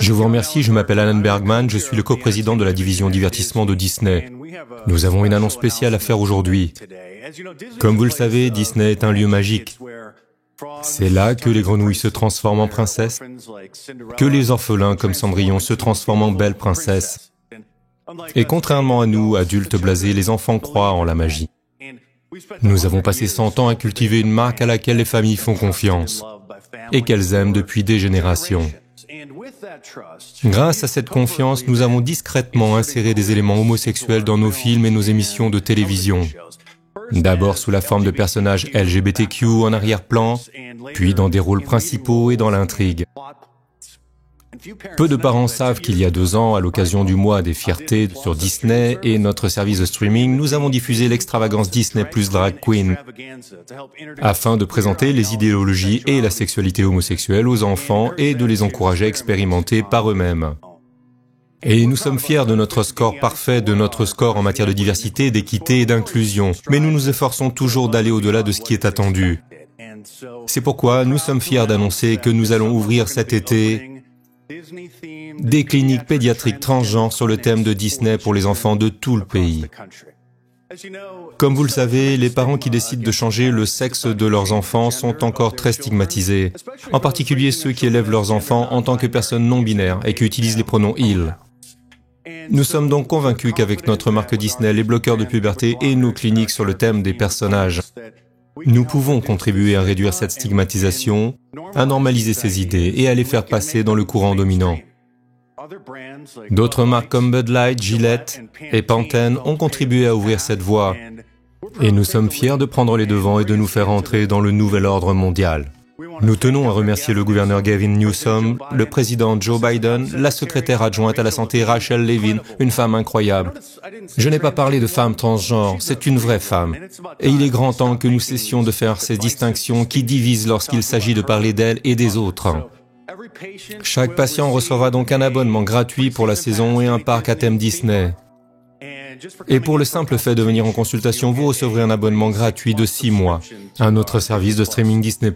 Je vous remercie, je m'appelle Alan Bergman, je suis le coprésident de la division divertissement de Disney. Nous avons une annonce spéciale à faire aujourd'hui. Comme vous le savez, Disney est un lieu magique. C'est là que les grenouilles se transforment en princesses, que les orphelins comme Cendrillon se transforment en belles princesses. Et contrairement à nous, adultes blasés, les enfants croient en la magie. Nous avons passé 100 ans à cultiver une marque à laquelle les familles font confiance et qu'elles aiment depuis des générations. Grâce à cette confiance, nous avons discrètement inséré des éléments homosexuels dans nos films et nos émissions de télévision. D'abord sous la forme de personnages LGBTQ en arrière-plan, puis dans des rôles principaux et dans l'intrigue. Peu de parents savent qu'il y a 2 ans, à l'occasion du mois des fiertés sur Disney et notre service de streaming, nous avons diffusé l'extravagance Disney plus Drag Queen, afin de présenter les idéologies et la sexualité homosexuelle aux enfants et de les encourager à expérimenter par eux-mêmes. Et nous sommes fiers de notre score parfait, de notre score en matière de diversité, d'équité et d'inclusion, mais nous nous efforçons toujours d'aller au-delà de ce qui est attendu. C'est pourquoi nous sommes fiers d'annoncer que nous allons ouvrir cet été des cliniques pédiatriques transgenres sur le thème de Disney pour les enfants de tout le pays. Comme vous le savez, les parents qui décident de changer le sexe de leurs enfants sont encore très stigmatisés, en particulier ceux qui élèvent leurs enfants en tant que personnes non binaires et qui utilisent les pronoms « il ». Nous sommes donc convaincus qu'avec notre marque Disney, les bloqueurs de puberté et nos cliniques sur le thème des personnages, nous pouvons contribuer à réduire cette stigmatisation, à normaliser ces idées et à les faire passer dans le courant dominant. D'autres marques comme Bud Light, Gillette et Pantene ont contribué à ouvrir cette voie. Et nous sommes fiers de prendre les devants et de nous faire entrer dans le nouvel ordre mondial. Nous tenons à remercier le gouverneur Gavin Newsom, le président Joe Biden, la secrétaire adjointe à la santé Rachel Levine, une femme incroyable. Je n'ai pas parlé de femme transgenre, c'est une vraie femme. Et il est grand temps que nous cessions de faire ces distinctions qui divisent lorsqu'il s'agit de parler d'elle et des autres. Chaque patient recevra donc un abonnement gratuit pour la saison et un parc à thème Disney. Et pour le simple fait de venir en consultation, vous recevrez un abonnement gratuit de 6 mois à notre service de streaming Disney+.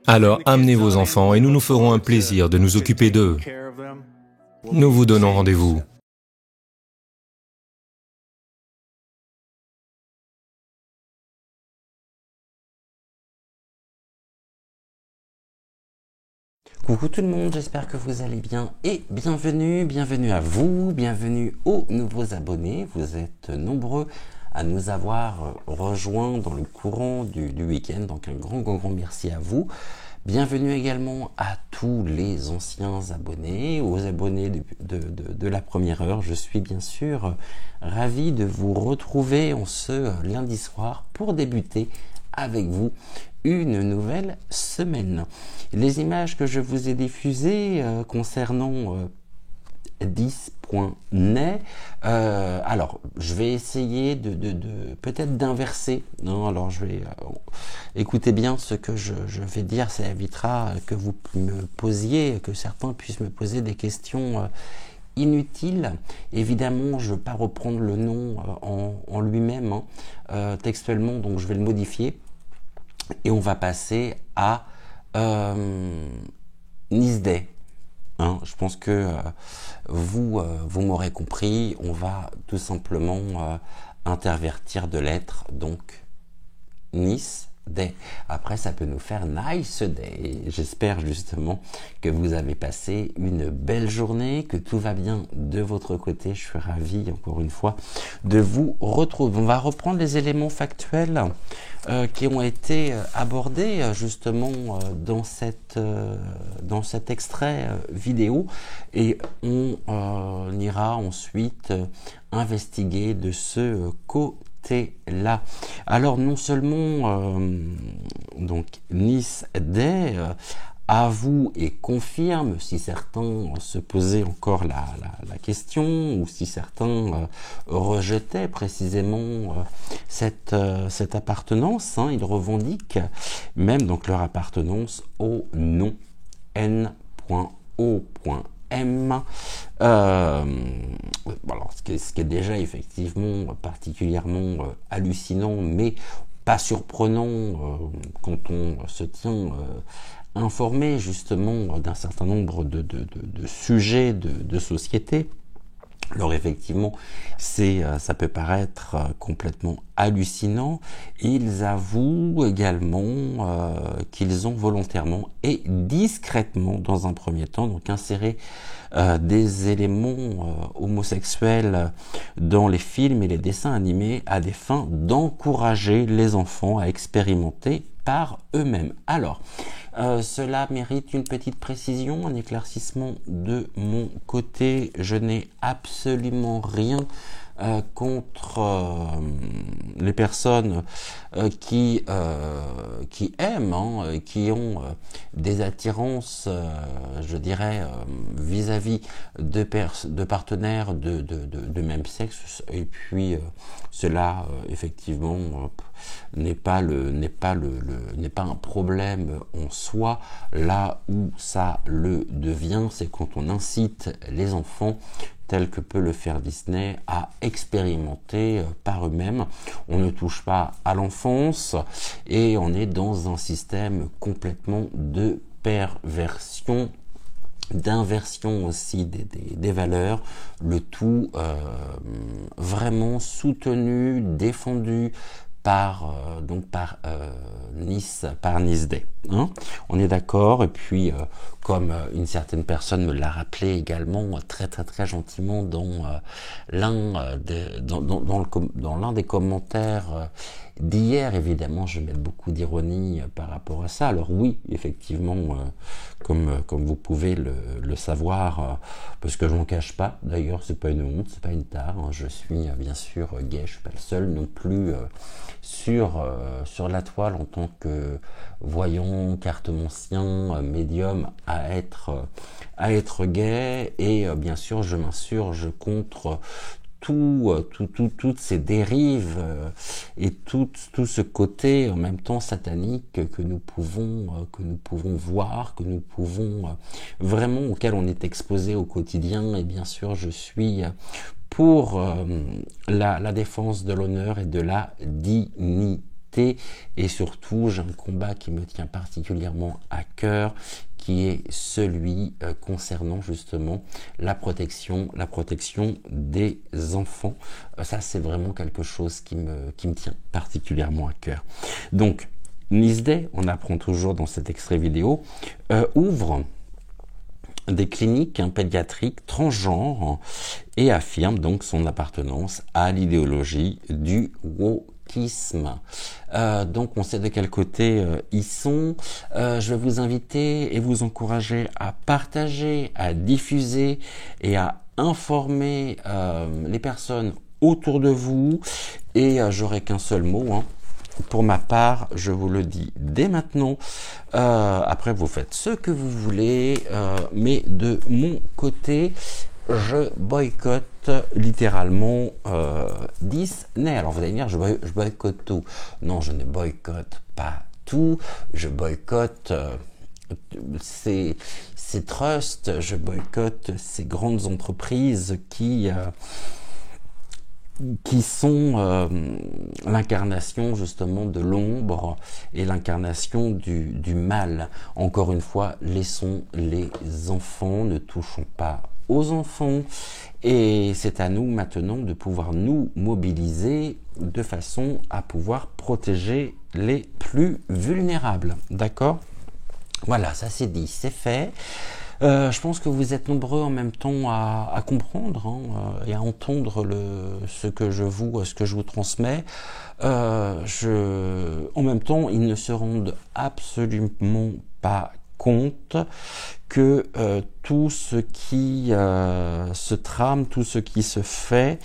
Alors amenez vos enfants et nous nous ferons un plaisir de nous occuper d'eux. Nous vous donnons rendez-vous. Coucou tout le monde, j'espère que vous allez bien et bienvenue à vous, bienvenue aux nouveaux abonnés. Vous êtes nombreux à nous avoir rejoints dans le courant du week-end, donc un grand merci à vous. Bienvenue également à tous les anciens abonnés, aux abonnés de la première heure. Je suis bien sûr ravi de vous retrouver en ce lundi soir pour débuter avec vous une nouvelle semaine. Les images que je vous ai diffusées concernant 10.net, alors je vais essayer de peut-être d'inverser. Non, alors je vais écoutez bien ce que je vais dire, ça évitera que vous me posiez, que certains puissent me poser des questions inutile. Évidemment, je ne veux pas reprendre le nom en lui-même textuellement, donc je vais le modifier et on va passer à Nice Day. Je pense que vous m'aurez compris, on va tout simplement intervertir de lettres, donc Nice Day. Après, ça peut nous faire Nice Day. J'espère justement que vous avez passé une belle journée, que tout va bien de votre côté. Je suis ravi, encore une fois, de vous retrouver. On va reprendre les éléments factuels qui ont été abordés justement dans cet extrait vidéo et on ira ensuite investiguer de ce côté-là. Alors non seulement donc Nice Day avoue et confirme, si certains se posaient encore la question ou si certains rejetaient précisément cette appartenance, ils revendiquent même donc leur appartenance au nom N.O.M. Alors, ce qui est déjà effectivement particulièrement hallucinant, mais pas surprenant quand on se tient informé justement d'un certain nombre de sujets de société. Alors effectivement, ça peut paraître complètement hallucinant. Ils avouent également qu'ils ont volontairement et discrètement, dans un premier temps, donc inséré des éléments homosexuels dans les films et les dessins animés à des fins d'encourager les enfants à expérimenter par eux-mêmes. Alors, cela mérite une petite précision, un éclaircissement de mon côté. Je n'ai absolument rien contre les personnes qui aiment, qui ont des attirances, je dirais, vis-à-vis de partenaires de même sexe, et puis cela effectivement n'est pas un problème en soi. Là où ça le devient, c'est quand on incite les enfants, tel que peut le faire Disney, à expérimenter par eux-mêmes. On ne touche pas à l'enfance et on est dans un système complètement de perversion, d'inversion aussi des valeurs, le tout vraiment soutenu, défendu par Nice Day. Hein, on est d'accord. Et puis comme une certaine personne me l'a rappelé également très gentiment dans l'un des commentaires d'hier, évidemment je mets beaucoup d'ironie par rapport à ça. Alors oui, effectivement, comme vous pouvez le savoir, parce que je m'en cache pas, d'ailleurs c'est pas une honte, c'est pas une tare, hein, je suis bien sûr gay, je suis pas le seul non plus sur la toile en tant que voyant, cartomancien, médium à être gay, et bien sûr je m'insurge contre toutes ces dérives et tout ce côté en même temps satanique que nous pouvons voir, que nous pouvons vraiment, auquel on est exposé au quotidien. Et bien sûr je suis pour la défense de l'honneur et de la dignité, et surtout j'ai un combat qui me tient particulièrement à cœur, qui est celui concernant justement la protection des enfants. Ça c'est vraiment quelque chose qui me tient particulièrement à cœur. Donc Nice Day, on apprend toujours dans cet extrait vidéo, ouvre des cliniques pédiatriques transgenres et affirme donc son appartenance à l'idéologie du wokisme. Donc on sait de quel côté ils sont. Je vais vous inviter et vous encourager à partager, à diffuser et à informer les personnes autour de vous. Et j'aurai qu'un seul mot, hein. Pour ma part, je vous le dis dès maintenant. Après, vous faites ce que vous voulez, mais de mon côté, je boycotte littéralement Disney. Alors vous allez me dire, je boycotte tout. Non, je ne boycotte pas tout. Je boycotte ces trusts, je boycotte ces grandes entreprises qui sont l'incarnation justement de l'ombre et l'incarnation du mal. Encore une fois, laissons les enfants, ne touchons pas aux enfants, et c'est à nous maintenant de pouvoir nous mobiliser de façon à pouvoir protéger les plus vulnérables. D'accord ? Voilà, ça c'est dit, c'est fait. Je pense que vous êtes nombreux en même temps à comprendre et à entendre ce que je vous transmets. En même temps, ils ne se rendent absolument pas compte que tout ce qui se trame, tout ce qui se fait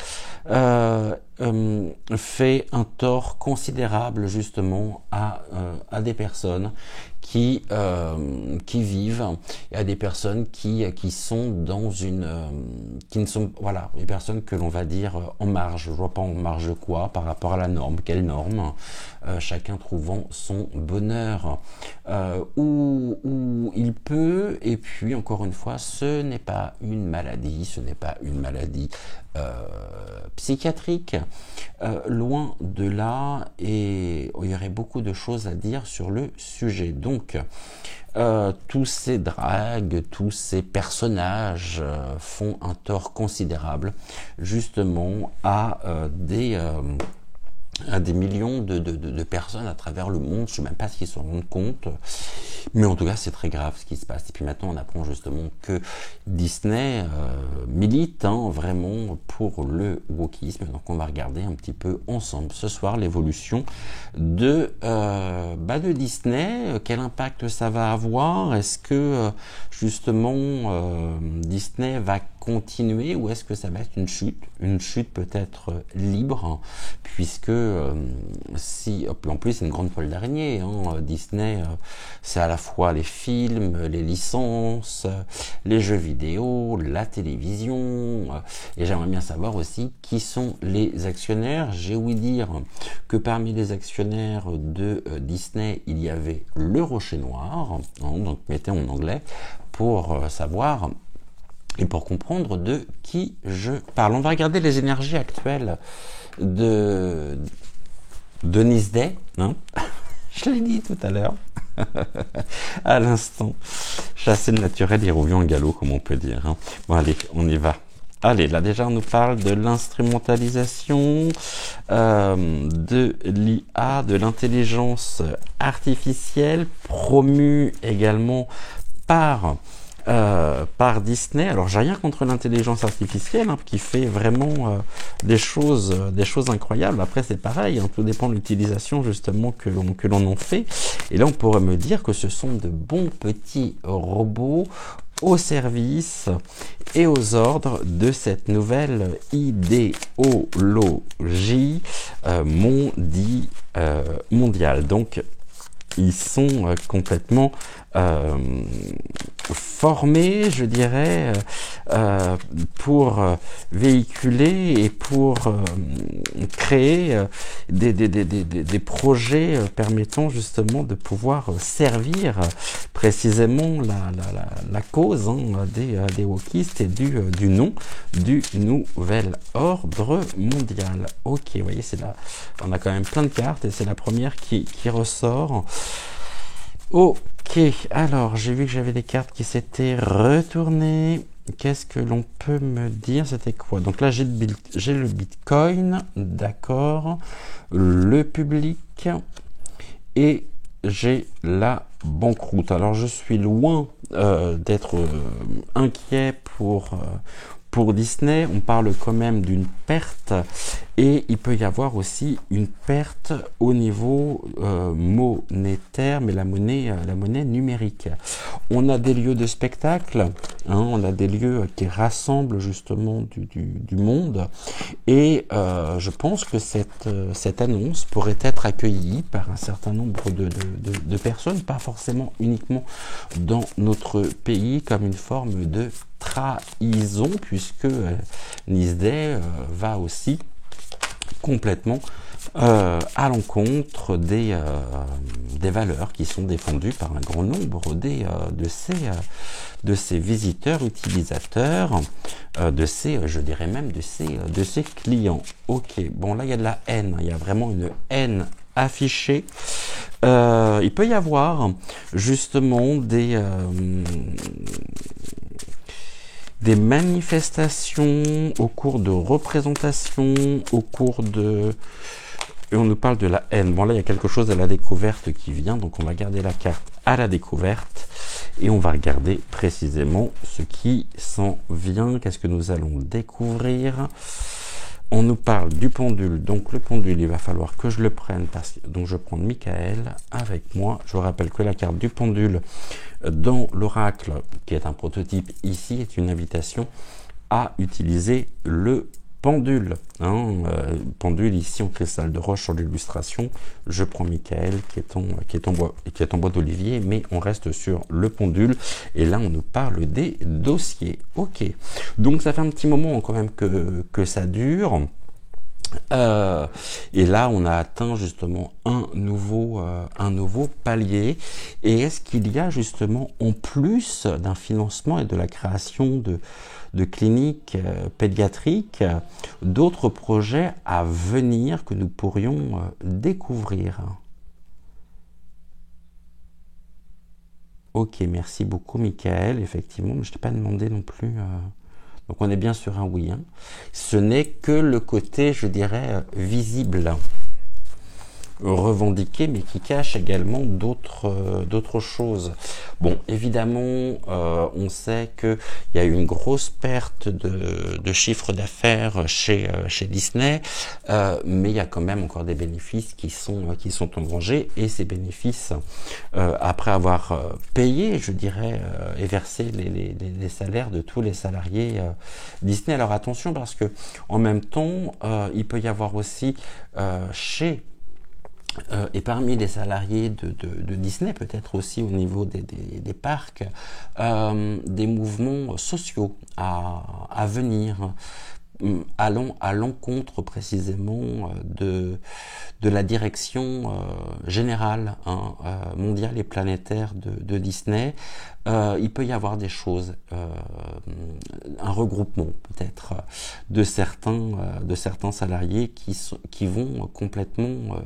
un tort considérable justement à des personnes qui vivent, et à des personnes qui sont dans qui ne sont, voilà, des personnes que l'on va dire en marge. Je vois pas en marge de quoi par rapport à la norme. Quelle norme? Chacun trouvant son bonheur où il peut. Et puis encore une fois, ce n'est pas une maladie, psychiatrique. Loin de là, et il y aurait beaucoup de choses à dire sur le sujet. Donc, tous ces dragues, tous ces personnages font un tort considérable justement à des millions de personnes à travers le monde. Je ne sais même pas s'ils s'en rendent compte, mais en tout cas c'est très grave ce qui se passe. Et puis maintenant on apprend justement que Disney milite vraiment pour le wokisme. Donc on va regarder un petit peu ensemble ce soir l'évolution de Disney. Quel impact ça va avoir? Est-ce que justement Disney va continuer, ou est-ce que ça va être une chute peut-être libre, puisque si en plus c'est une grande poêle d'araignée, Disney c'est à la fois les films, les licences, les jeux vidéo, la télévision, et j'aimerais bien savoir aussi qui sont les actionnaires. J'ai ouï dire que parmi les actionnaires de Disney il y avait le Rocher Noir, donc mettez en anglais pour savoir et pour comprendre de qui je parle. On va regarder les énergies actuelles de Disney. Je l'ai dit tout à l'heure. À l'instant. Chassé de naturel, il revient en galop, comme on peut dire. Bon, allez, on y va. Allez, là déjà on nous parle de l'instrumentalisation, de l'IA, de l'intelligence artificielle, promue également par Disney. Alors j'ai rien contre l'intelligence artificielle qui fait vraiment des choses incroyables. Après c'est pareil, tout dépend de l'utilisation justement que l'on en fait. Et là on pourrait me dire que ce sont de bons petits robots au service et aux ordres de cette nouvelle idéologie mondiale. Donc ils sont complètement formés, je dirais, pour véhiculer et pour créer des projets permettant justement de pouvoir servir précisément la cause des wokistes et du nom du nouvel ordre mondial. Ok, vous voyez, c'est là, on a quand même plein de cartes et c'est la première qui ressort. Ok, alors j'ai vu que j'avais des cartes qui s'étaient retournées. Qu'est-ce que l'on peut me dire? C'était quoi? Donc là j'ai le Bitcoin, d'accord, le public, et j'ai la banqueroute. Alors je suis loin d'être inquiet pour Disney. On parle quand même d'une perte, et il peut y avoir aussi une perte au niveau monétaire, mais la monnaie numérique. On a des lieux de spectacle, on a des lieux qui rassemblent justement du monde, et je pense que cette annonce pourrait être accueillie par un certain nombre de personnes, pas forcément uniquement dans notre pays, comme une forme de trahison, puisque Disney va aussi complètement à l'encontre des valeurs qui sont défendues par un grand nombre de ces visiteurs, utilisateurs, je dirais même de ces clients. Ok, bon là il y a de la haine, il y a vraiment une haine affichée. Il peut y avoir justement des manifestations au cours de représentations, et on nous parle de la haine. Bon là il y a quelque chose à la découverte qui vient, donc on va garder la carte à la découverte et on va regarder précisément ce qui s'en vient. Qu'est-ce que nous allons découvrir? On nous parle du pendule, donc le pendule, il va falloir que je le prenne, donc je prends Michael avec moi. Je vous rappelle que la carte du pendule dans l'oracle, qui est un prototype ici, est une invitation à utiliser le pendule. Pendule ici en cristal de roche sur l'illustration. Je prends Michael qui est en bois d'olivier, mais on reste sur le pendule. Et là, on nous parle des dossiers. Ok. Donc ça fait un petit moment quand même que ça dure. Et là, on a atteint justement un nouveau palier. Et est-ce qu'il y a justement, en plus d'un financement et de la création de cliniques pédiatriques, d'autres projets à venir que nous pourrions découvrir? Ok, merci beaucoup, Michael. Effectivement, mais je t'ai pas demandé non plus. Donc on est bien sur un oui. Hein. Ce n'est que le côté, je dirais, visible, revendiqué, mais qui cache également d'autres choses. Bon, évidemment, on sait qu'il y a eu une grosse perte de chiffre d'affaires chez Disney, mais il y a quand même encore des bénéfices qui sont engrangés, et ces bénéfices, après avoir payé, je dirais, et versé les salaires de tous les salariés Disney. Alors attention, parce que en même temps, il peut y avoir aussi et parmi les salariés de Disney, peut-être aussi au niveau des parcs, des mouvements sociaux à venir, allant à l'encontre précisément de la direction générale, mondiale et planétaire de Disney. Il peut y avoir des choses, un regroupement peut-être de certains salariés qui vont complètement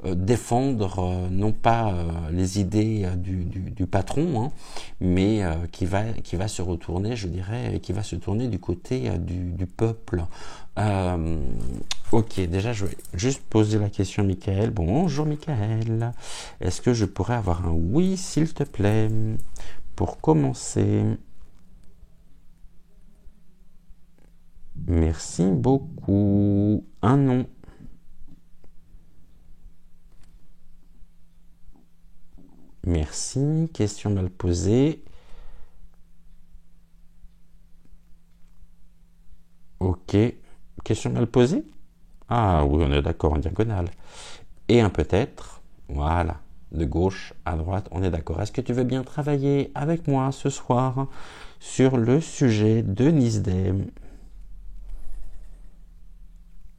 défendre non pas les idées du patron, mais qui va se retourner, je dirais, qui va se tourner du côté du peuple. Ok, déjà je vais juste poser la question à Michael. Bonjour Michael, est-ce que je pourrais avoir un oui s'il te plaît pour commencer? Merci beaucoup. Un non. Merci. Question mal posée. Ok. Question mal posée? Ah oui, on est d'accord en diagonale. Et un peut-être. Voilà. De gauche à droite, on est d'accord. Est-ce que tu veux bien travailler avec moi ce soir sur le sujet de NISDEM?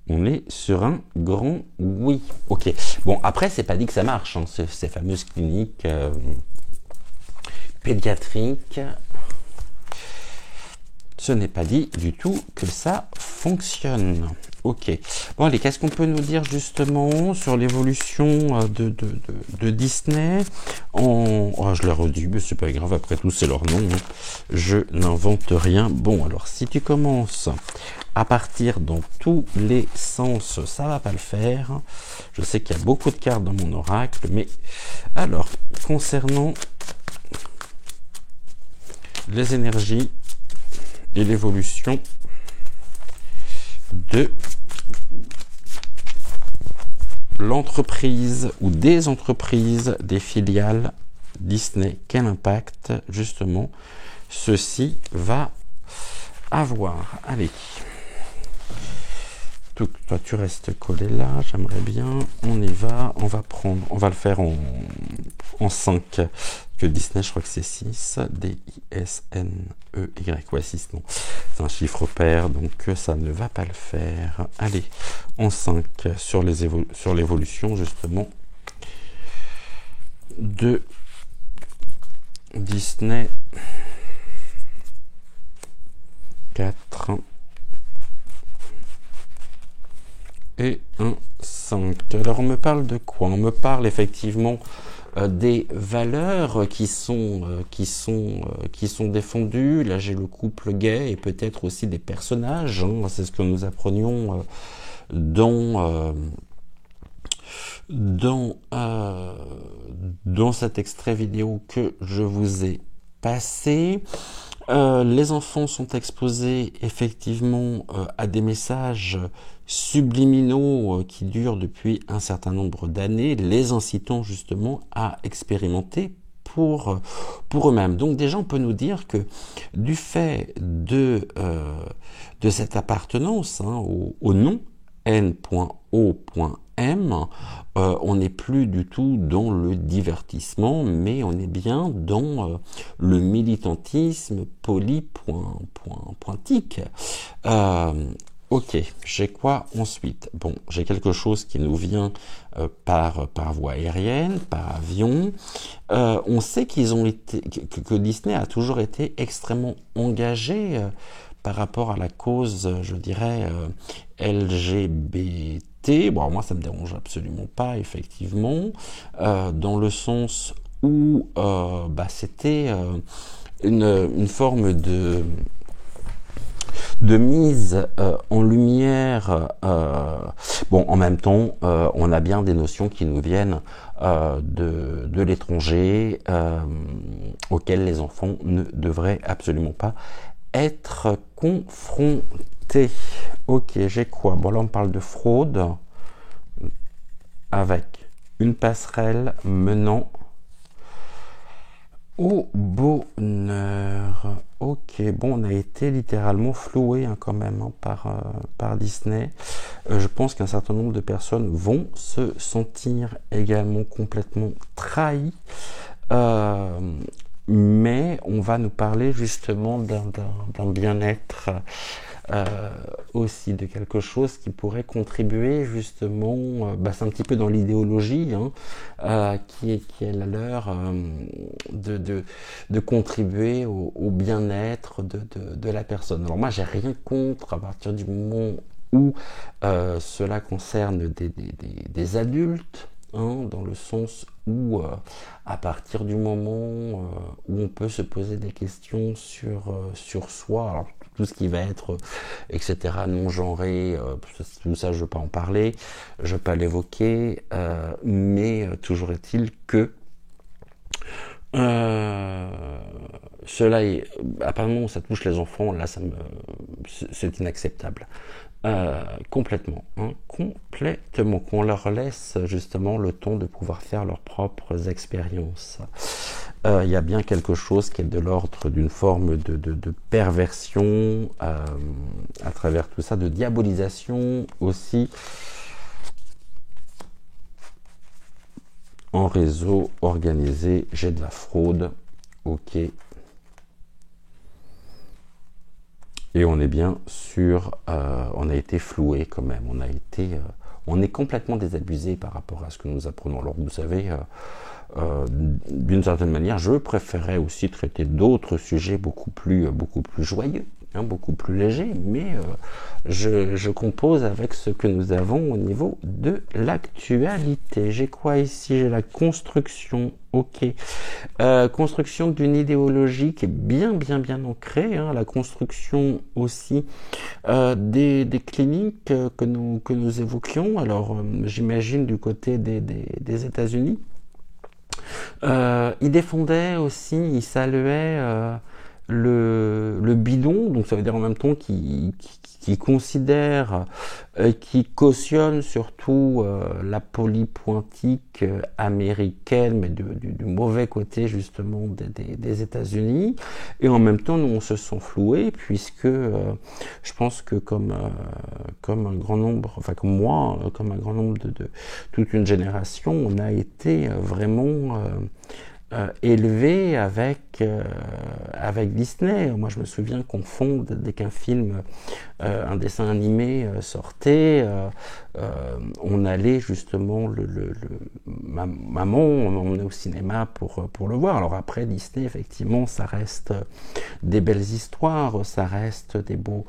On est sur un grand oui. Ok. Bon, après, c'est pas dit que ça marche, hein, ces fameuses cliniques pédiatriques. Ce n'est pas dit du tout que ça fonctionne. Ok. Bon, allez, qu'est-ce qu'on peut nous dire justement sur l'évolution de Disney je l'ai redit, mais c'est pas grave, après tout, c'est leur nom. Hein. Je n'invente rien. Bon, alors, si tu commences à partir dans tous les sens, ça va pas le faire. Je sais qu'il y a beaucoup de cartes dans mon oracle, mais alors, concernant les énergies et l'évolution de l'entreprise ou des entreprises, des filiales Disney, quel impact justement ceci va avoir? Allez, toi tu restes collé là, j'aimerais bien, on y va, on va le faire en 5, que Disney, je crois que c'est 6, D-I-S-N-E-Y, ouais 6, non, c'est un chiffre pair, donc ça ne va pas le faire. Allez, en 5, sur l'évolution justement de Disney. 4 et un 5. Alors on me parle de quoi? On me parle effectivement des valeurs qui sont défendues. Là j'ai le couple gay et peut-être aussi des personnages, hein. C'est ce que nous apprenions dans cet extrait vidéo que je vous ai passé. Les enfants sont exposés effectivement à des messages subliminaux qui durent depuis un certain nombre d'années, les incitant justement à expérimenter pour eux-mêmes. Donc déjà on peut nous dire que du fait de cette appartenance au nom N.O.M, on n'est plus du tout dans le divertissement, mais on est bien dans le militantisme polypointique. Ok, j'ai quoi ensuite? Bon, j'ai quelque chose qui nous vient par voie aérienne, par avion. On sait qu'ils ont été, que Disney a toujours été extrêmement engagé par rapport à la cause, je dirais, LGBT. Bon, moi, ça me dérange absolument pas, effectivement, dans le sens où c'était une forme de mise en lumière. Bon, en même temps, on a bien des notions qui nous viennent de l'étranger, auxquelles les enfants ne devraient absolument pas être confrontés. Ok, j'ai quoi? Bon, là, on parle de fraude avec une passerelle menant au bonheur. Ok, bon, on a été littéralement floué quand même par Disney. Je pense qu'un certain nombre de personnes vont se sentir également complètement trahis. Mais on va nous parler justement d'un bien-être aussi, de quelque chose qui pourrait contribuer justement, c'est un petit peu dans l'idéologie qui est la leur, de contribuer au bien-être de la personne. Alors moi j'ai rien contre à partir du moment où cela concerne des adultes, dans le sens où à partir du moment où on peut se poser des questions sur soi, alors tout ce qui va être etc. non genré, tout ça je ne veux pas en parler, je ne veux pas l'évoquer, mais toujours est-il que cela est, à partir du moment où ça touche les enfants, là c'est inacceptable. Complètement, complètement, qu'on leur laisse justement le temps de pouvoir faire leurs propres expériences. Il y a bien quelque chose qui est de l'ordre d'une forme de perversion à travers tout ça, de diabolisation aussi en réseau organisé. J'ai de la fraude, ok. Et on est bien sûr, on a été floué quand même, on est complètement désabusé par rapport à ce que nous apprenons. Alors vous savez, d'une certaine manière, je préférais aussi traiter d'autres sujets beaucoup plus joyeux, beaucoup plus légers, mais je compose avec ce que nous avons au niveau de l'actualité. J'ai quoi ici? J'ai la construction. Ok. Construction d'une idéologie qui est bien ancrée, la construction aussi des cliniques que nous évoquions. Alors j'imagine du côté des États-Unis. Il défendait aussi, il saluait le bidon, donc ça veut dire en même temps qui considère, qui cautionne surtout la polypointique américaine, mais du mauvais côté justement des États-Unis. Et en même temps, nous on se sent floués, puisque je pense que comme un grand nombre, enfin comme moi, comme un grand nombre de toute une génération, on a été vraiment élevé avec Disney. Moi, je me souviens qu'on fonde dès qu'un film, un dessin animé sortait, on allait justement ma maman m'emmenait au cinéma pour le voir. Alors après, Disney, effectivement, ça reste des belles histoires, ça reste des beaux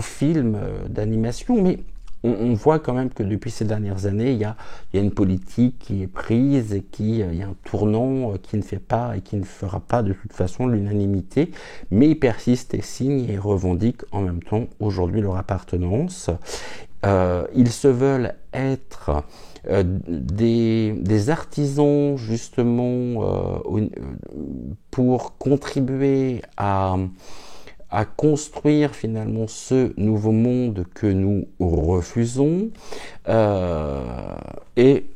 films d'animation, mais on voit quand même que depuis ces dernières années, il y a une politique qui est prise et il y a un tournant qui ne fait pas et qui ne fera pas de toute façon l'unanimité, mais ils persistent et signent et revendiquent en même temps aujourd'hui leur appartenance. Ils se veulent être des artisans justement pour contribuer à construire finalement ce nouveau monde que nous refusons. Et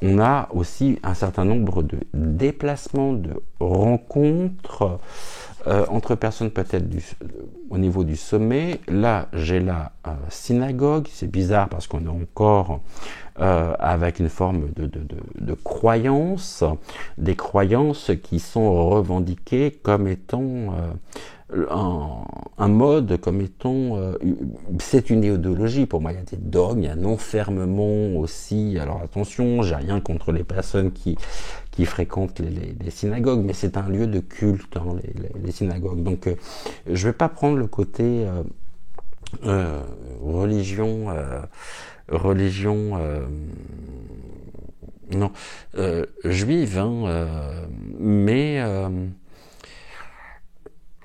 on a aussi un certain nombre de déplacements, de rencontres entre personnes peut-être au niveau du sommet. Là, j'ai la synagogue. C'est bizarre parce qu'on est encore avec une forme de croyances, des croyances qui sont revendiquées comme étant un mode comme étant, c'est une idéologie pour moi. Il y a des dogmes, il y a un enfermement aussi. Alors attention, j'ai rien contre les personnes qui fréquentent les synagogues, mais c'est un lieu de culte, hein, les synagogues. Donc je vais pas prendre le côté religion non juive, hein, mais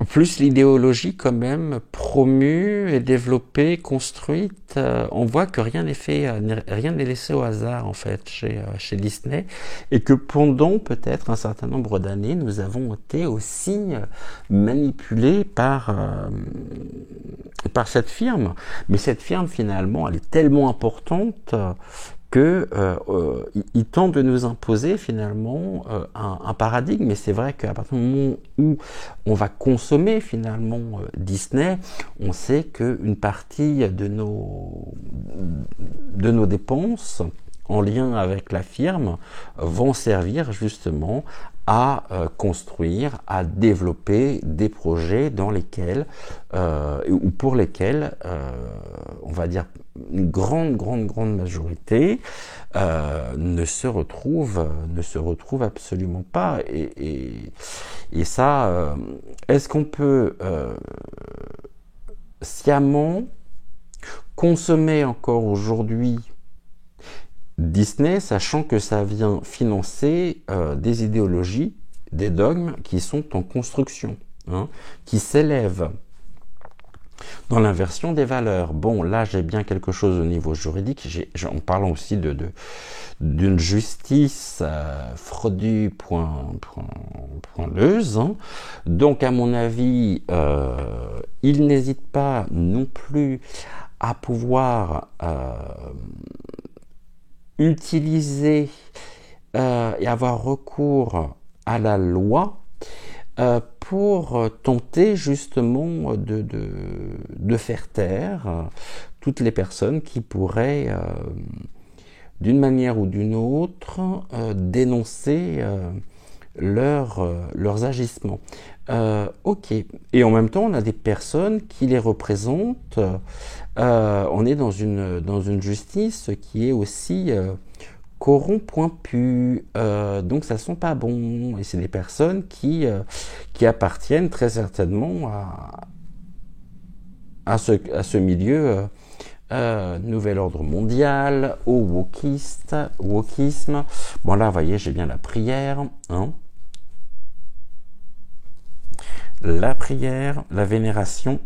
plus l'idéologie quand même promue et développée, construite, on voit que rien n'est fait, rien n'est laissé au hasard en fait chez Disney, et que pendant peut-être un certain nombre d'années, nous avons été aussi manipulés par cette firme. Mais cette firme finalement, elle est tellement importante que il tente de nous imposer finalement un paradigme. Mais c'est vrai qu'à partir du moment où on va consommer finalement Disney, on sait qu'une partie de nos dépenses en lien avec la firme vont servir justement à construire, à développer des projets dans lesquels ou pour lesquels on va dire une grande majorité ne se retrouve absolument pas, et ça est-ce qu'on peut sciemment consommer encore aujourd'hui Disney, sachant que ça vient financer des idéologies, des dogmes qui sont en construction, hein, qui s'élèvent dans l'inversion des valeurs. Bon, là, j'ai bien quelque chose au niveau juridique, en parlant aussi d'une justice fraudu.leuse. Hein. Donc, à mon avis, il n'hésite pas non plus à pouvoir utiliser et avoir recours à la loi pour tenter justement de faire taire toutes les personnes qui pourraient d'une manière ou d'une autre dénoncer leurs agissements. Ok. Et en même temps, on a des personnes qui les représentent. On est dans une justice qui est aussi corrompue. Donc ça sent pas bon. Et c'est des personnes qui appartiennent très certainement à ce milieu nouvel ordre mondial, au wokisme. Bon là, vous voyez, j'ai bien la prière, hein. La prière, la vénération,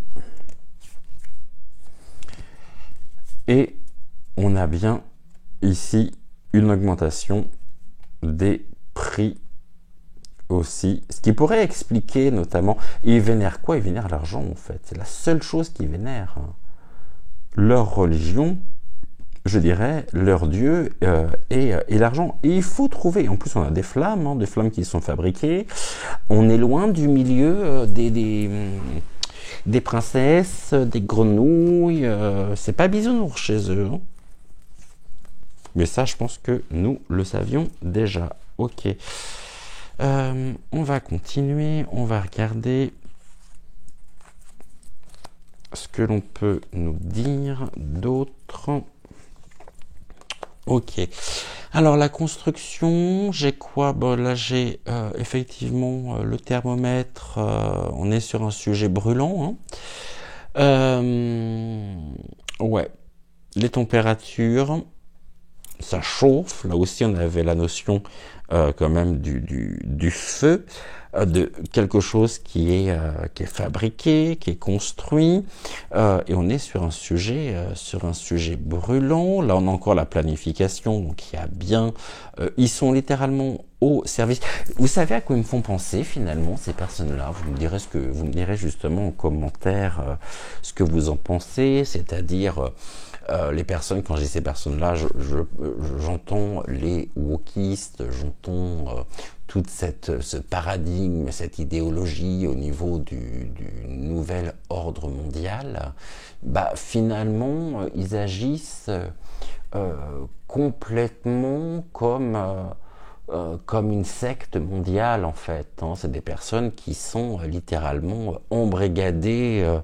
et on a bien ici une augmentation des prix aussi, ce qui pourrait expliquer notamment, ils vénèrent quoi? Ils vénèrent l'argent en fait, c'est la seule chose qu'ils vénèrent, hein. Leur religion, je dirais, leur Dieu et l'argent. Et il faut trouver, en plus on a des flammes, hein, des flammes qui sont fabriquées, on est loin du milieu des princesses, des grenouilles, c'est pas bisounours chez eux. Hein. Mais ça, je pense que nous le savions déjà. Ok. On va continuer, on va regarder ce que l'on peut nous dire d'autre. Ok. Alors la construction, j'ai quoi? Bon là j'ai effectivement le thermomètre. On est sur un sujet brûlant. Hein. Ouais. Les températures, ça chauffe. Là aussi on avait la notion quand même du feu, de quelque chose qui est fabriqué, qui est construit, et on est sur un sujet brûlant. Là on a encore la planification, donc il y a bien, ils sont littéralement au service. Vous savez à quoi ils me font penser finalement ces personnes-là? Vous me direz justement en commentaire ce que vous en pensez, c'est-à-dire les personnes, quand j'ai ces personnes-là, j'entends les wokistes, j'entends tout ce paradigme, cette idéologie au niveau du nouvel ordre mondial. Bah, finalement, ils agissent complètement comme comme une secte mondiale en fait. Hein. C'est des personnes qui sont littéralement embrigadées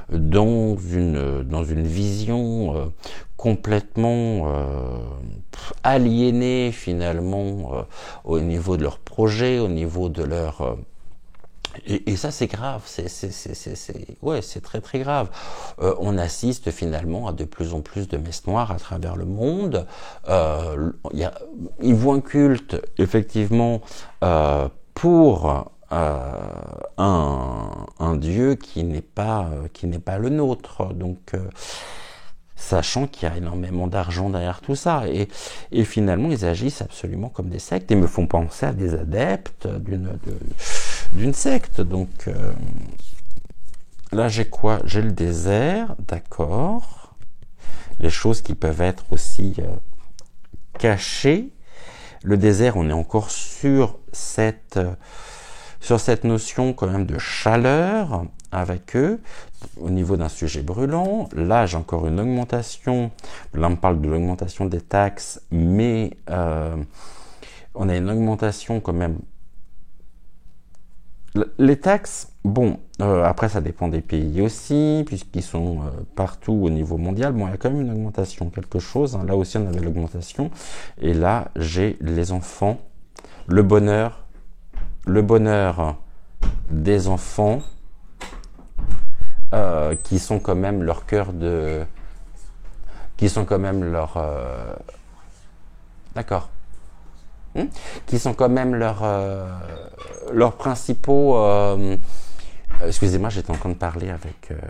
dans une vision complètement aliénée finalement au niveau de leur projet, au niveau de leur... Et ça c'est grave, c'est très très grave. On assiste finalement à de plus en plus de messes noires à travers le monde. Ils voient un culte effectivement pour un Dieu qui n'est pas le nôtre. Donc sachant qu'il y a énormément d'argent derrière tout ça. Et finalement, ils agissent absolument comme des sectes et me font penser à des adeptes d'une secte. Donc là, j'ai quoi? J'ai le désert, d'accord. Les choses qui peuvent être aussi cachées. Le désert, on est encore sur cette notion quand même de chaleur avec eux, au niveau d'un sujet brûlant. Là, j'ai encore une augmentation. Là, on parle de l'augmentation des taxes, mais on a une augmentation quand même. Les taxes, bon, après ça dépend des pays aussi, puisqu'ils sont partout au niveau mondial. Bon, il y a quand même une augmentation, quelque chose. Hein. Là aussi, on avait l'augmentation. Et là, j'ai les enfants, le bonheur des enfants qui sont quand même leur cœur de... qui sont quand même leur... d'accord. Qui sont quand même leurs principaux... excusez-moi, j'étais en train de parler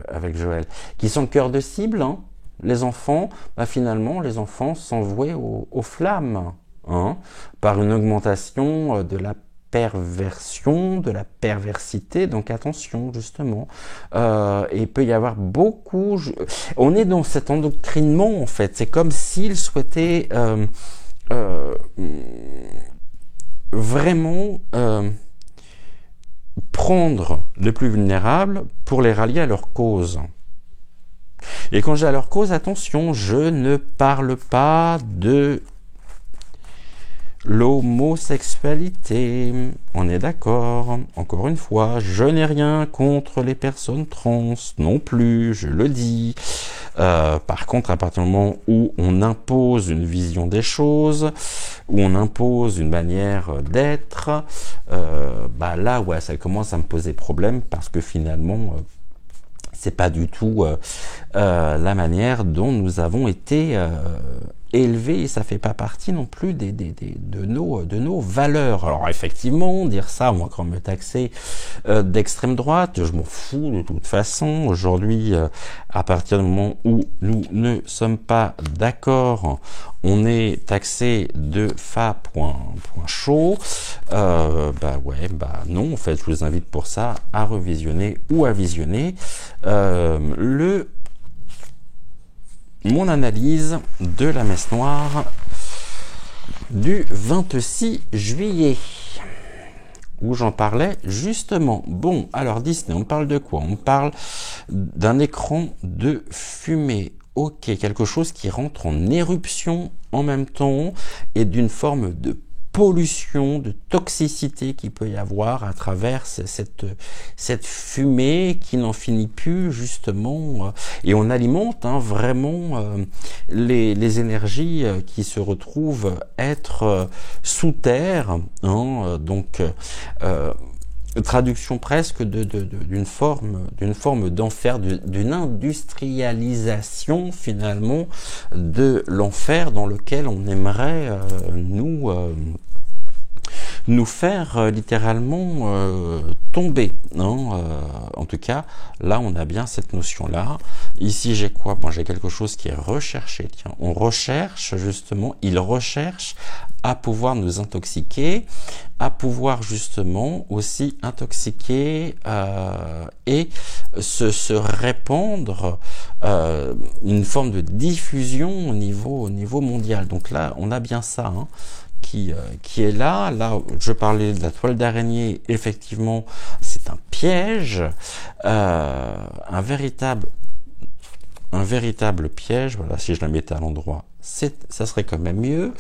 avec Joël. Qui sont le cœur de cible, hein. Les enfants, finalement, les enfants sont voués aux flammes, hein, par une augmentation de la perversion, de la perversité, donc attention justement. Et il peut y avoir beaucoup... On est dans cet endoctrinement en fait, c'est comme s'ils souhaitaient vraiment prendre les plus vulnérables pour les rallier à leur cause. Et quand j'ai à leur cause, attention, je ne parle pas de l'homosexualité, on est d'accord. Encore une fois, je n'ai rien contre les personnes trans non plus, je le dis. Par contre, à partir du moment où on impose une vision des choses, où on impose une manière d'être, là, ouais, ça commence à me poser problème parce que finalement, c'est pas du tout la manière dont nous avons été élevé, et ça fait pas partie non plus de nos valeurs. Alors effectivement, dire ça, moi quand on me taxait d'extrême droite, je m'en fous de toute façon. Aujourd'hui, à partir du moment où nous ne sommes pas d'accord, on est taxé de fa.chaud. Non, en fait, je vous invite pour ça à revisionner ou à visionner mon analyse de la messe noire du 26 juillet, où j'en parlais justement. Bon, alors Disney, on parle de quoi? On parle d'un écran de fumée. Ok, quelque chose qui rentre en éruption en même temps et d'une forme de pollution, de toxicité qu'il peut y avoir à travers cette fumée qui n'en finit plus justement, et on alimente vraiment les énergies qui se retrouvent être sous terre, hein, donc traduction presque d'une forme d'enfer, d'une industrialisation finalement de l'enfer dans lequel on aimerait nous faire littéralement tomber. Hein, en tout cas, là, on a bien cette notion-là. Ici, j'ai quoi? Bon, j'ai quelque chose qui est recherché. Tiens, on recherche justement, il recherche à pouvoir nous intoxiquer, à pouvoir justement aussi intoxiquer et se répandre une forme de diffusion au niveau mondial. Donc là, on a bien ça, hein, qui est là. Là, je parlais de la toile d'araignée. Effectivement, c'est un piège, un véritable un véritable piège. Voilà, si je la mettais à l'endroit, ça serait quand même mieux.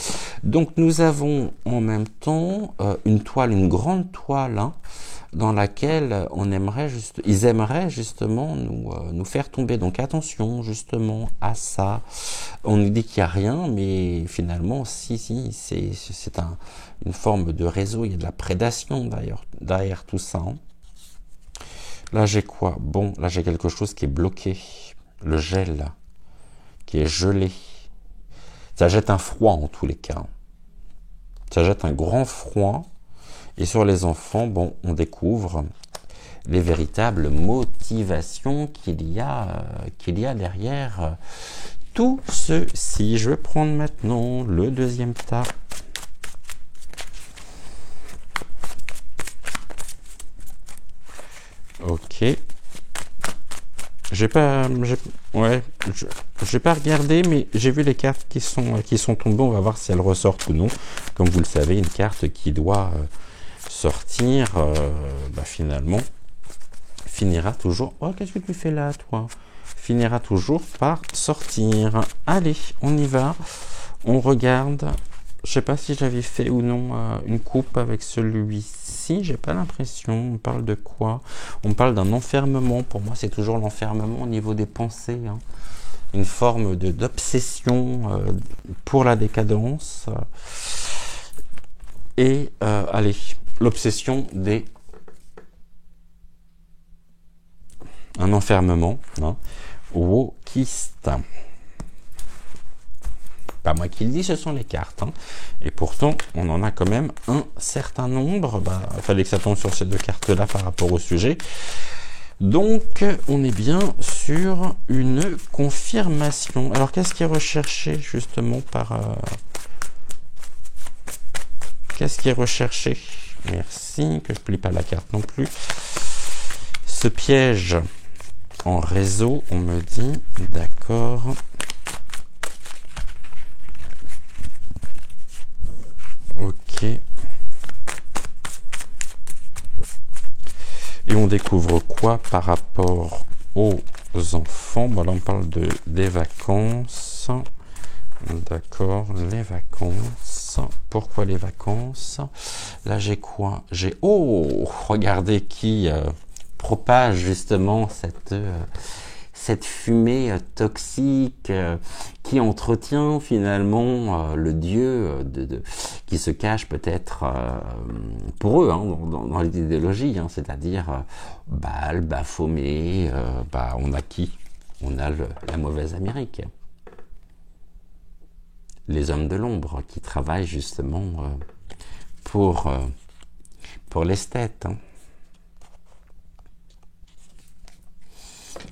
Donc nous avons en même temps une toile, une grande toile, hein, dans laquelle ils aimeraient justement nous faire tomber. Donc attention justement à ça. On nous dit qu'il n'y a rien, mais finalement, si, c'est une forme de réseau. Il y a de la prédation d'ailleurs derrière tout ça. Hein. Là j'ai quoi? Bon, là j'ai quelque chose qui est bloqué. Le gel, qui est gelé. Ça jette un froid en tous les cas. Ça jette un grand froid. Et sur les enfants, bon, on découvre les véritables motivations qu'il y a derrière tout ceci. Je vais prendre maintenant le deuxième tas. Ok. J'ai pas regardé, mais j'ai vu les cartes qui sont tombées. On va voir si elles ressortent ou non. Comme vous le savez, une carte qui doit sortir, finalement, finira toujours... Oh, qu'est-ce que tu fais là, toi? Finira toujours par sortir. Allez, on y va. On regarde. Je sais pas si j'avais fait ou non une coupe avec celui-ci. J'ai pas l'impression. On parle de quoi? On parle d'un enfermement. Pour moi, c'est toujours l'enfermement au niveau des pensées. Hein. Une forme d'obsession pour la décadence. Et, allez, l'obsession des... Un enfermement, hein, wokiste. Pas moi qui le dis, ce sont les cartes. Hein. Et pourtant, on en a quand même un certain nombre. Il fallait que ça tombe sur ces deux cartes-là par rapport au sujet. Donc, on est bien sur une confirmation. Alors, qu'est-ce qui est recherché justement par... Qu'est-ce qui est recherché? Merci, que je plie pas la carte non plus. Ce piège en réseau, on me dit, d'accord. Ok. Et on découvre quoi par rapport aux enfants? Bon, là, on parle des vacances. D'accord, les vacances. Pourquoi les vacances? Là, j'ai quoi? J'ai... Oh, regardez qui propage justement cette fumée toxique qui entretient finalement le dieu qui se cache peut-être pour eux hein, dans l'idéologie, hein, c'est-à-dire Baal, Baphomet, on a qui? On a la mauvaise Amérique. Les hommes de l'ombre qui travaillent justement pour l'esthète. Hein.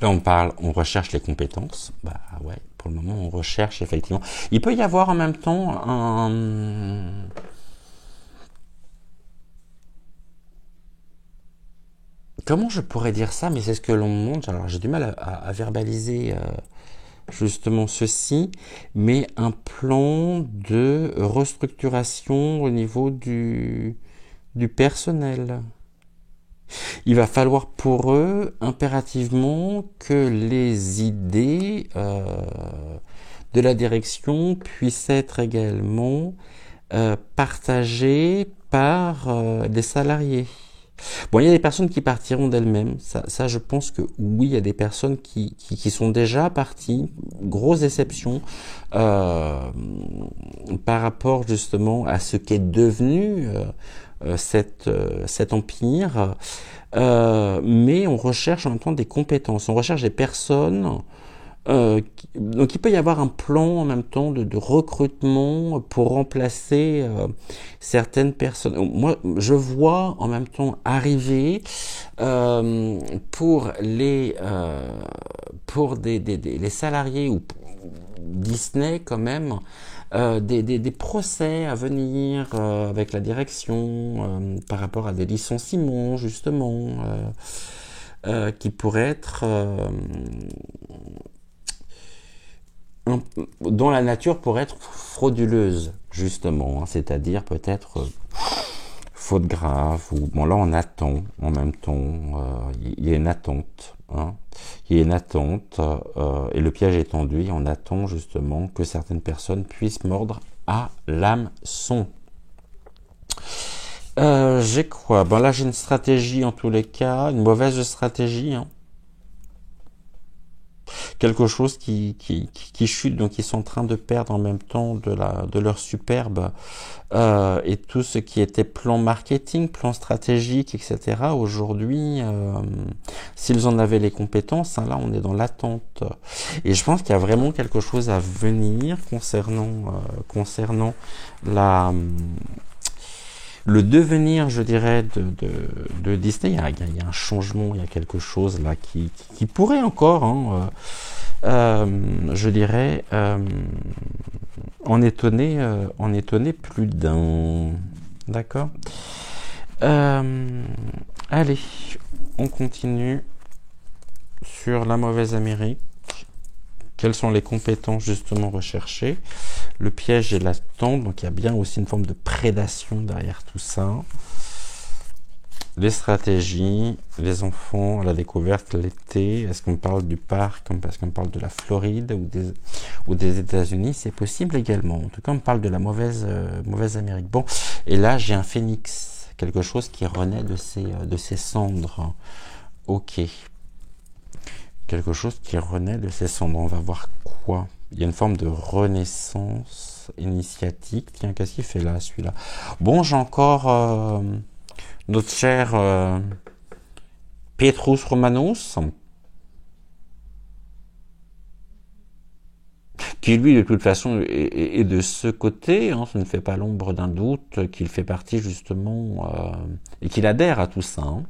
Là, on recherche les compétences. Ouais, pour le moment, on recherche effectivement. Il peut y avoir en même temps un... Comment je pourrais dire ça? Mais c'est ce que l'on montre. Alors, j'ai du mal à verbaliser justement ceci, mais un plan de restructuration au niveau du personnel. Il va falloir pour eux impérativement que les idées de la direction puissent être également partagées par des salariés. Bon, il y a des personnes qui partiront d'elles-mêmes. Ça, je pense que oui, il y a des personnes qui sont déjà parties. Grosse déception par rapport justement à ce qu'est devenu cet empire. Mais on recherche en même temps des compétences. On recherche des personnes. Donc il peut y avoir un plan en même temps de recrutement pour remplacer certaines personnes. Moi, je vois en même temps arriver pour les salariés ou Disney quand même des procès à venir avec la direction par rapport à des licenciements justement qui pourraient être dont la nature pourrait être frauduleuse justement, hein, c'est-à-dire peut-être faute grave, ou bon là on attend en même temps, il y a une attente, hein, il y a une attente, et le piège est tendu, et on attend justement que certaines personnes puissent mordre à l'hameçon. J'ai quoi? Ben là j'ai une stratégie en tous les cas, une mauvaise stratégie, hein. Quelque chose qui chute, donc ils sont en train de perdre en même temps de leur superbe, et tout ce qui était plan marketing, plan stratégique, etc. Aujourd'hui, s'ils en avaient les compétences, hein, là on est dans l'attente. Et je pense qu'il y a vraiment quelque chose à venir concernant le devenir, je dirais, de Disney. Il y a un changement, il y a quelque chose là qui pourrait encore, hein, je dirais, en étonner plus d'un. D'accord. Allez, on continue sur la mauvaise Amérique. Quelles sont les compétences justement recherchées? Le piège et l'attente, donc il y a bien aussi une forme de prédation derrière tout ça. Les stratégies, les enfants, la découverte, l'été. Est-ce qu'on parle du parc, est-ce qu'on parle de la Floride ou des États-Unis? C'est possible également. En tout cas, on parle de la mauvaise Amérique. Bon, et là j'ai un phénix, quelque chose qui renaît de ses cendres. Ok. Quelque chose qui renaît de ses cendres. On va voir quoi? Il y a une forme de renaissance initiatique. Tiens, qu'est-ce qu'il fait là, celui-là? Bon, j'ai encore notre cher Petrus Romanus, qui lui, de toute façon, est de ce côté. Hein, ça ne fait pas l'ombre d'un doute qu'il fait partie justement et qu'il adhère à tout ça. Hein.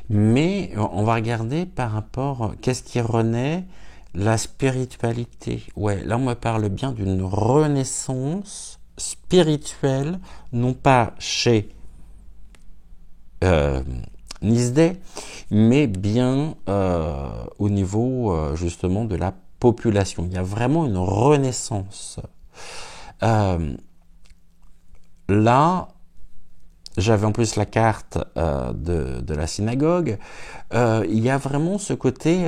Mais on va regarder par rapport, qu'est-ce qui renaît? La spiritualité. Ouais, là on me parle bien d'une renaissance spirituelle, non pas chez Nisday, mais bien au niveau justement de la population. Il y a vraiment une renaissance. Là, j'avais en plus la carte de la synagogue. Il y a vraiment ce côté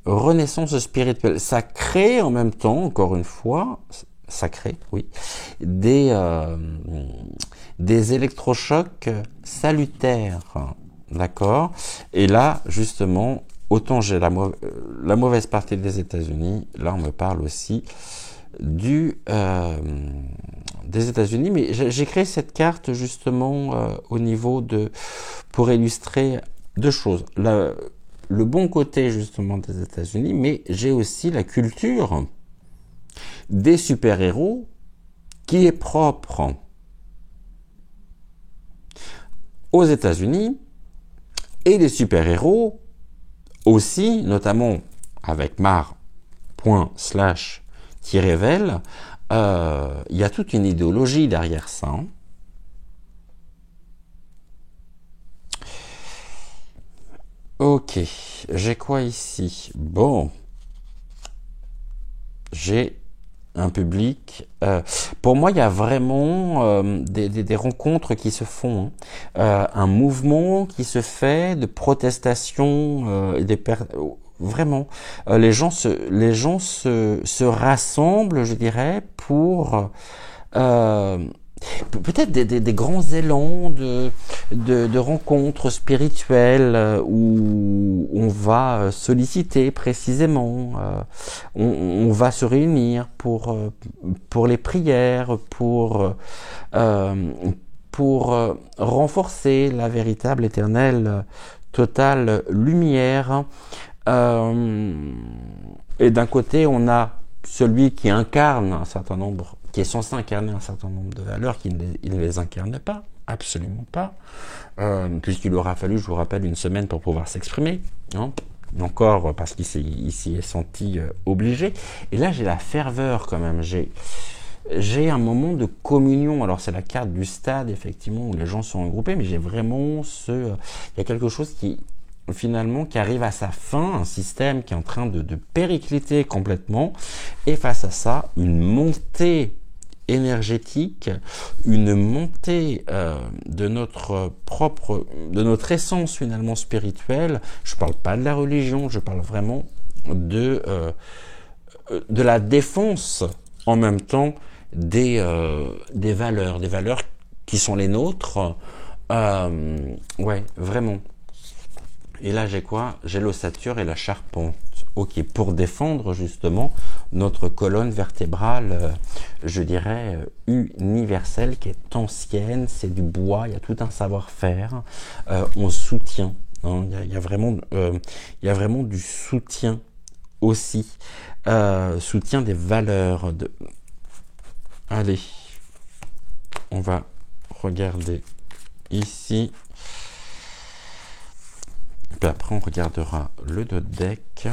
renaissance spirituelle. Ça crée en même temps, encore une fois, ça crée, oui, des électrochocs salutaires, d'accord? Et là, justement, autant j'ai la mauvaise partie des États-Unis, là on me parle aussi des États-Unis, mais j'ai créé cette carte justement au niveau pour illustrer deux choses. Le bon côté justement des États-Unis, mais j'ai aussi la culture des super-héros qui est propre aux États-Unis, et les super-héros aussi, notamment avec Mar./-vel, il y a toute une idéologie derrière ça. Hein. Ok, j'ai quoi ici? Bon, j'ai un public. Pour moi, il y a vraiment des rencontres qui se font, hein. Un mouvement qui se fait de protestation, vraiment. Les gens se rassemblent, je dirais, pour peut-être des grands élans de rencontres spirituelles où on va solliciter précisément, on va se réunir pour les prières, pour renforcer la véritable, éternelle, totale lumière. Et d'un côté, on a celui qui incarne un certain nombre, qui est censé incarner un certain nombre de valeurs, qui ne les incarne pas, absolument pas, puisqu'il aura fallu, je vous rappelle, une semaine pour pouvoir s'exprimer, hein, encore parce qu'il s'y est senti obligé. Et là, j'ai la ferveur quand même, j'ai un moment de communion. Alors c'est la carte du stade, effectivement, où les gens sont regroupés, mais j'ai vraiment il y a quelque chose qui arrive à sa fin, un système qui est en train de péricliter complètement, et face à ça, une montée énergétique, une montée de notre essence finalement spirituelle. Je ne parle pas de la religion, je parle vraiment de la défense en même temps des valeurs qui sont les nôtres. Ouais, vraiment. Et là, j'ai quoi? J'ai l'ossature et la charpente. Ok, pour défendre justement notre colonne vertébrale, je dirais, universelle, qui est ancienne, c'est du bois, il y a tout un savoir-faire. On soutient, hein, il y a vraiment du soutien aussi. Soutien des valeurs. Allez, on va regarder ici. Puis après, on regardera le deck.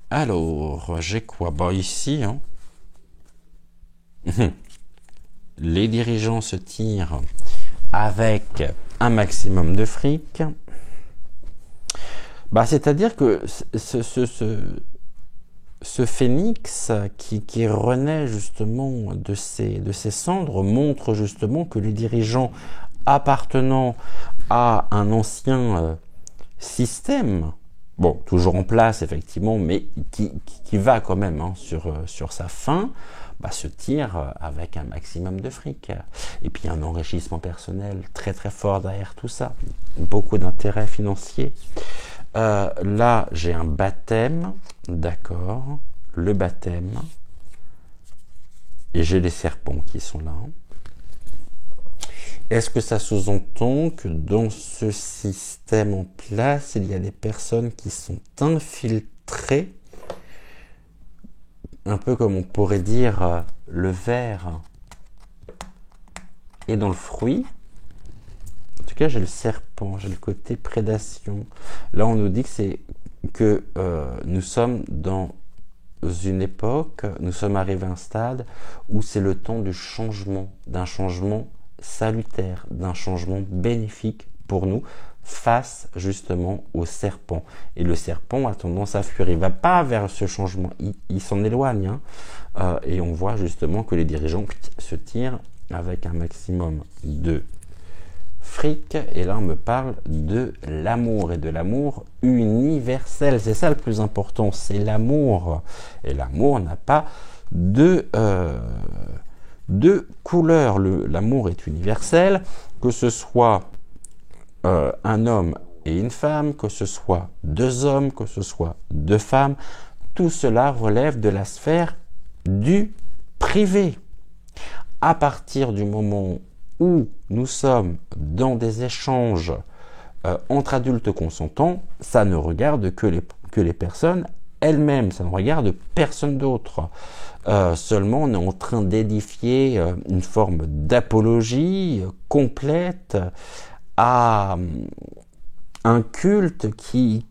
Alors, j'ai quoi? Bah ici, hein. Les dirigeants se tirent avec un maximum de fric. Bah, c'est-à-dire que ce phénix qui renaît justement de ses cendres montre justement que les dirigeants appartenant à un ancien système, bon, toujours en place effectivement, mais qui va quand même hein, sur sa fin, bah, se tire avec un maximum de fric. Et puis un enrichissement personnel très très fort derrière tout ça, beaucoup d'intérêts financiers. Là, j'ai un baptême, d'accord, le baptême, et j'ai les serpents qui sont là. Est-ce que ça sous-entend que dans ce système en place, il y a des personnes qui sont infiltrées, un peu comme on pourrait dire le ver est dans le fruit? En tout cas, j'ai le serpent, j'ai le côté prédation. Là, on nous dit que nous sommes dans une époque, nous sommes arrivés à un stade où c'est le temps du changement, d'un changement salutaire, d'un changement bénéfique pour nous face justement au serpent. Et le serpent a tendance à fuir, il va pas vers ce changement, il s'en éloigne. Hein. Et on voit justement que les dirigeants se tirent avec un maximum de fric. Et là on me parle de l'amour et de l'amour universel. C'est ça le plus important, c'est l'amour. Et l'amour n'a pas de couleurs. L'amour est universel, que ce soit un homme et une femme, que ce soit deux hommes, que ce soit deux femmes, tout cela relève de la sphère du privé. À partir du moment où nous sommes dans des échanges entre adultes consentants, ça ne regarde que les personnes elles-mêmes, ça ne regarde personne d'autre. Seulement, on est en train d'édifier une forme d'apologie complète à un culte qui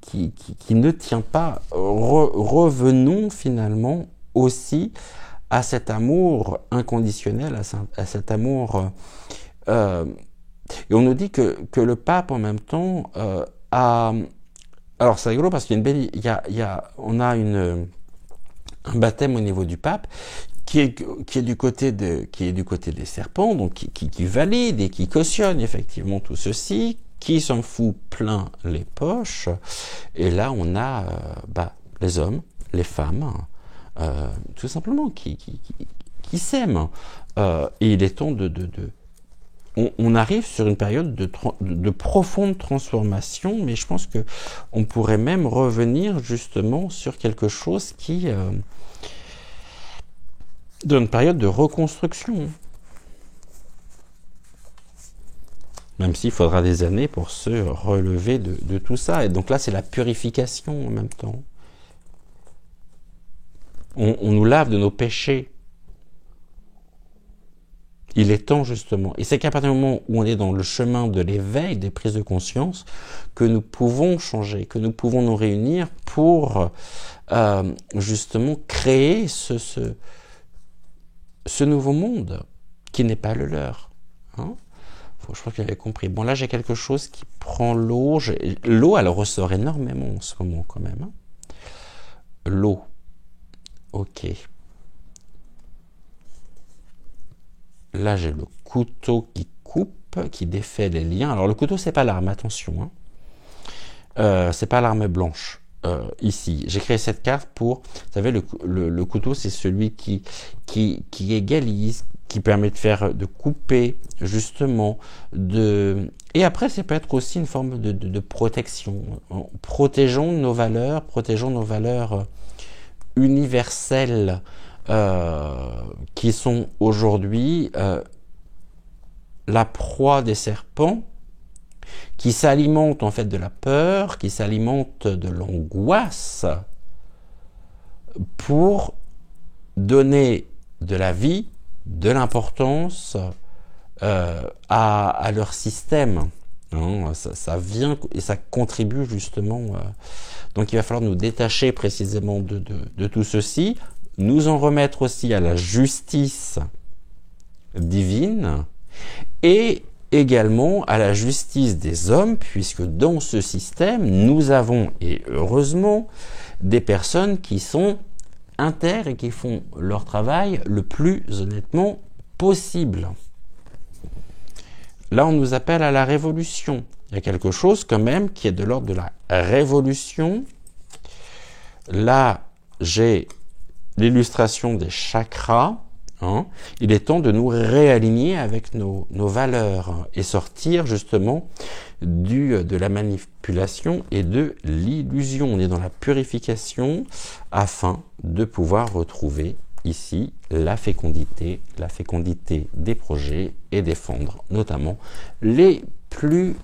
ne tient pas. Revenons finalement aussi à cet amour inconditionnel, à cet amour. Et on nous dit que le pape en même temps a. Alors c'est rigolo parce qu'il y a on a un baptême au niveau du pape qui est du côté des serpents, donc qui valide et qui cautionne effectivement tout ceci, qui s'en fout plein les poches. Et là on a les hommes, les femmes, tout simplement qui s'aiment. Et il est temps on arrive sur une période de profonde transformation, mais je pense que on pourrait même revenir justement sur quelque chose qui dans une période de reconstruction. Même s'il faudra des années pour se relever de tout ça. Et donc là, c'est la purification en même temps. On nous lave de nos péchés. Il est temps justement. Et c'est qu'à partir du moment où on est dans le chemin de l'éveil, des prises de conscience, que nous pouvons changer, que nous pouvons nous réunir pour justement créer ce nouveau monde qui n'est pas le leur. Hein? Je crois que j'avais compris. Bon, là, j'ai quelque chose qui prend l'eau. L'eau, elle ressort énormément en ce moment quand même. Hein? L'eau. Ok. Là, j'ai le couteau qui coupe, qui défait les liens. Alors, le couteau, c'est pas l'arme, attention. Hein. C'est pas l'arme blanche. Ici, j'ai créé cette carte pour... Vous savez, le couteau, c'est celui qui égalise, qui permet de couper, justement, Et après, ça peut être aussi une forme de protection. Protégeons nos valeurs universelles, qui sont aujourd'hui la proie des serpents, qui s'alimentent en fait de la peur, qui s'alimentent de l'angoisse, pour donner de la vie, de l'importance à leur système. Hein, ça vient et ça contribue justement. Donc il va falloir nous détacher précisément de tout ceci, nous en remettre aussi à la justice divine et également à la justice des hommes, puisque dans ce système, nous avons, et heureusement, des personnes qui sont intègres et qui font leur travail le plus honnêtement possible. Là, on nous appelle à la révolution. Il y a quelque chose quand même qui est de l'ordre de la révolution. Là, j'ai l'illustration des chakras. Hein. Il est temps de nous réaligner avec nos valeurs et sortir justement de la manipulation et de l'illusion. On est dans la purification afin de pouvoir retrouver ici la fécondité des projets et défendre notamment les plus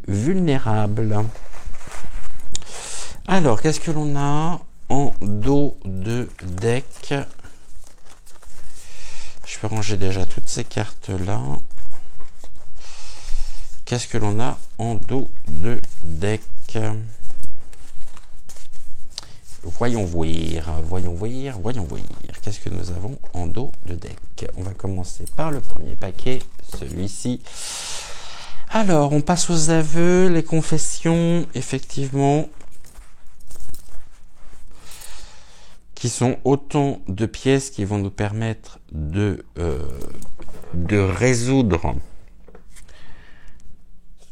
vulnérables. Alors, qu'est-ce que l'on a en dos de deck? Je peux ranger déjà toutes ces cartes-là. Qu'est-ce que l'on a en dos de deck? Voyons voir. Qu'est-ce que nous avons en dos de deck? On va commencer par le premier paquet, celui-ci. Alors, on passe aux aveux, les confessions, effectivement, qui sont autant de pièces qui vont nous permettre de résoudre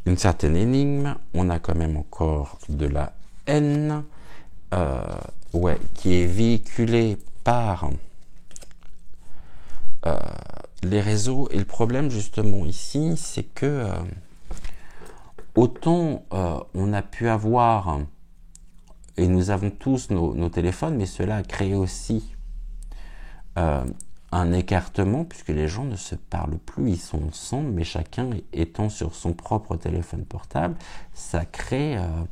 une certaine énigme. On a quand même encore de la haine, qui est véhiculée par les réseaux. Et le problème justement ici, c'est que autant on a pu avoir, et nous avons tous nos téléphones, mais cela a créé aussi un écartement, puisque les gens ne se parlent plus, ils sont ensemble, mais chacun étant sur son propre téléphone portable, ça crée un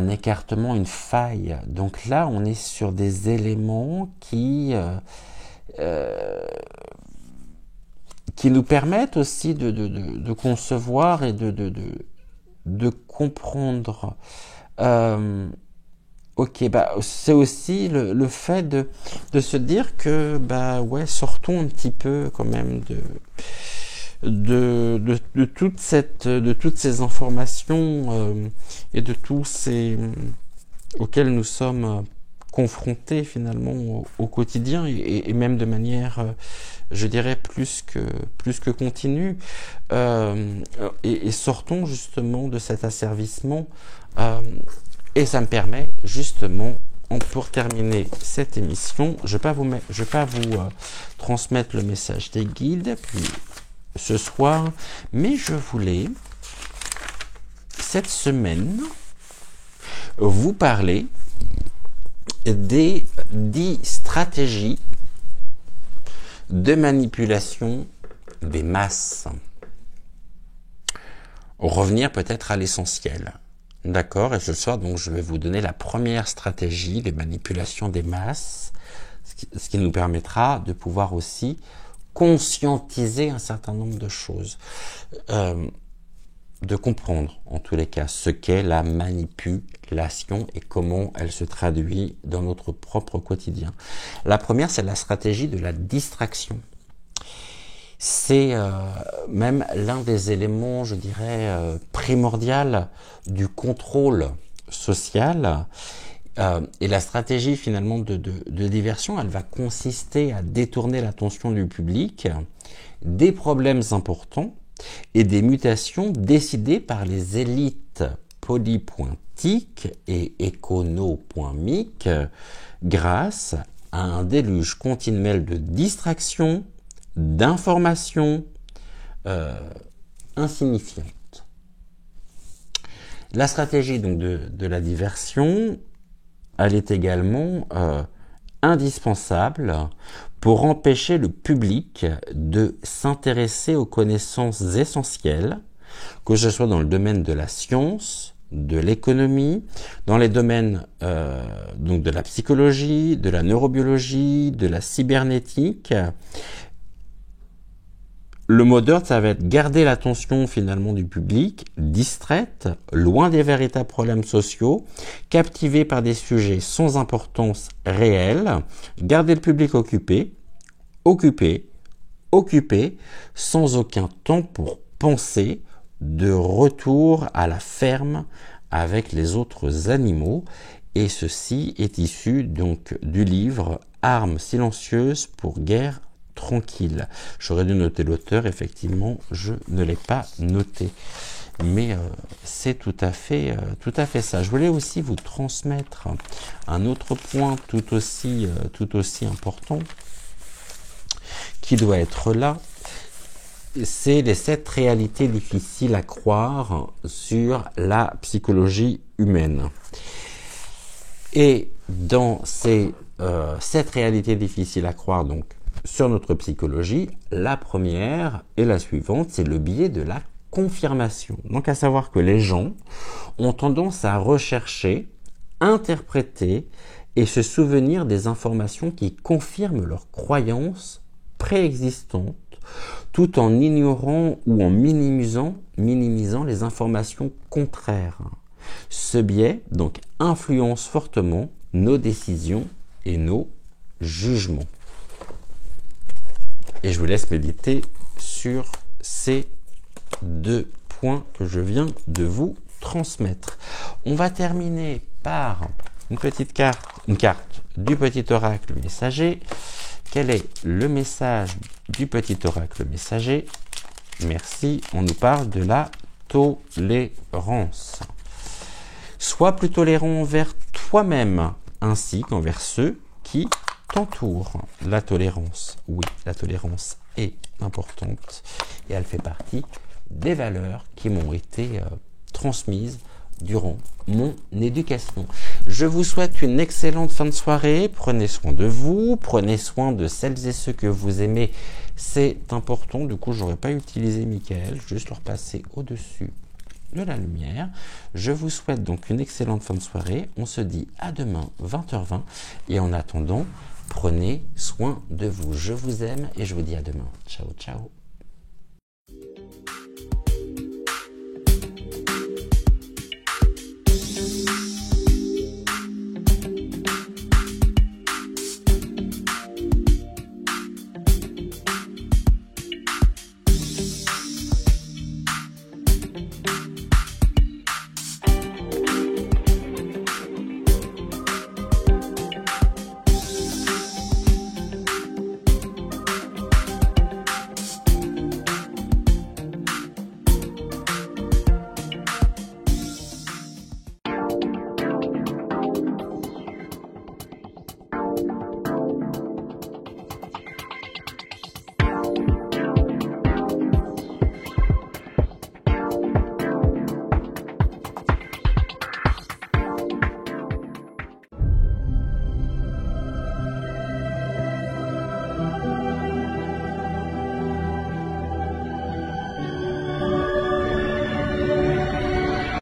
écartement, une faille. Donc là, on est sur des éléments qui nous permettent aussi de concevoir et de comprendre. C'est aussi le fait de se dire que sortons un petit peu quand même de toutes ces informations et de tous ces auxquels nous sommes confrontés finalement au quotidien et même de manière je dirais plus que continue, et sortons justement de cet asservissement, et ça me permet justement, pour terminer cette émission, je vais pas vous transmettre le message des guides ce soir, mais je voulais cette semaine vous parler des 10 stratégies de manipulation des masses. Revenir peut-être à l'essentiel. D'accord? Et ce soir, donc, je vais vous donner la première stratégie de manipulation des masses, ce qui nous permettra de pouvoir aussi conscientiser un certain nombre de choses. De comprendre, en tous les cas, ce qu'est la manipulation et comment elle se traduit dans notre propre quotidien. La première, c'est la stratégie de la distraction. C'est même l'un des éléments, je dirais, primordial du contrôle social. Et la stratégie finalement de diversion, elle va consister à détourner l'attention du public des problèmes importants et des mutations décidées par les élites polypointiques et écono.miques grâce à un déluge continuel de distractions, d'informations insignifiantes. La stratégie donc de la diversion, elle est également indispensable pour empêcher le public de s'intéresser aux connaissances essentielles, que ce soit dans le domaine de la science, de l'économie, dans les domaines donc de la psychologie, de la neurobiologie, de la cybernétique. Le mot d'ordre, ça va être garder l'attention finalement du public, distraite, loin des véritables problèmes sociaux, captivée par des sujets sans importance réelle, garder le public occupé, sans aucun temps pour penser, de retour à la ferme avec les autres animaux. Et ceci est issu donc du livre Armes silencieuses pour guerre tranquille. J'aurais dû noter l'auteur, effectivement, je ne l'ai pas noté. Mais c'est tout à fait ça. Je voulais aussi vous transmettre un autre point tout aussi important qui doit être là. C'est les 7 réalités difficiles à croire sur la psychologie humaine. Et dans ces 7 réalités difficiles à croire, donc, sur notre psychologie, la première et la suivante, c'est le biais de la confirmation. Donc à savoir que les gens ont tendance à rechercher, interpréter et se souvenir des informations qui confirment leurs croyances préexistantes, tout en ignorant ou en minimisant les informations contraires. Ce biais, donc, influence fortement nos décisions et nos jugements. Et je vous laisse méditer sur ces 2 points que je viens de vous transmettre. On va terminer par une carte du petit oracle messager. Quel est le message du petit oracle messager? Merci, on nous parle de la tolérance. Sois plus tolérant envers toi-même ainsi qu'envers ceux qui t'entourent. La tolérance, oui, la tolérance est importante et elle fait partie des valeurs qui m'ont été transmises durant mon éducation. Je vous souhaite une excellente fin de soirée. Prenez soin de vous, prenez soin de celles et ceux que vous aimez. C'est important. Du coup, j'aurais pas utilisé Michael, juste leur passer au-dessus de la lumière. Je vous souhaite donc une excellente fin de soirée. On se dit à demain 20h20 et en attendant, prenez soin de vous. Je vous aime et je vous dis à demain. Ciao, ciao.